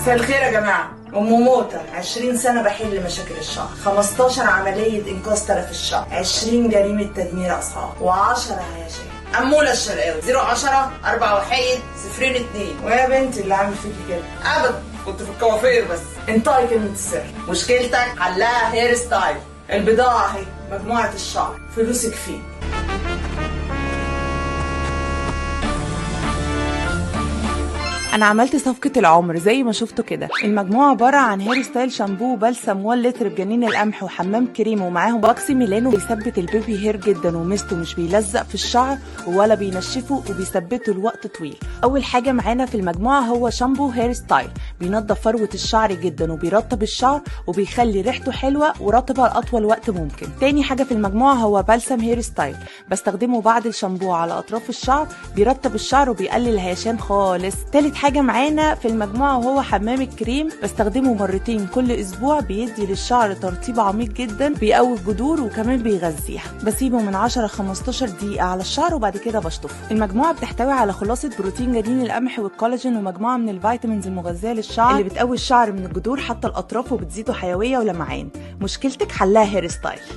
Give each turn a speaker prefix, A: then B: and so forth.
A: مساء الخير يا جماعة. أم موتة، 20 سنة بحل مشاكل الشعر، 15 عملية إنقاذ تلف الشعر، 20 جريمة تدمير أصحاب، و10 هياشات. أمولة الشرقاوي 010 4 وحيد 0 2. ويا بنتي اللي عامل فيكي كده؟ أبدا، كنت في الكوافير بس. انطقي كلمة السر. مشكلتك حلها هير ستايل. البضاعة أهي، مجموعة الشعر، فلوسك فيه.
B: انا عملت صفقة العمر زي ما شفتوا كده. المجموعة عبارة عن هير ستايل، شامبو وبلسم 1 لتر بجنين القمح وحمام كريم، ومعاهم باكسي ميلانو بيثبت البيبي هير جدا، وميزته مش بيلزق في الشعر ولا بينشفه، وبيثبته لوقت طويل. اول حاجة معانا في المجموعة هو شامبو هير ستايل، بينضف فروة الشعر جدا وبيرطب الشعر وبيخلي ريحته حلوة ورطبة لأطول وقت ممكن. تاني حاجة في المجموعة هو بلسم هير ستايل، بستخدمه بعد الشامبو على أطراف الشعر، بيرطب الشعر وبيقلل الهيشان خالص. تالت حاجة معانا في المجموعة وهو حمام الكريم، بستخدمه مرتين كل أسبوع، بيدي للشعر ترطيب عميق جدا، بيقوي الجذور وكمان بيغذيها. بسيبه من 10 ل 15 دقيقة على الشعر وبعد كده بشطفه. المجموعة بتحتوي على خلاصة بروتين جنين القمح والكولاجين، ومجموعة من الفيتامينز المغذية للشعر اللي بتقوي الشعر من الجذور حتى الأطراف، وبتزيده حيوية ولمعان. مشكلتك حلها هير ستايل.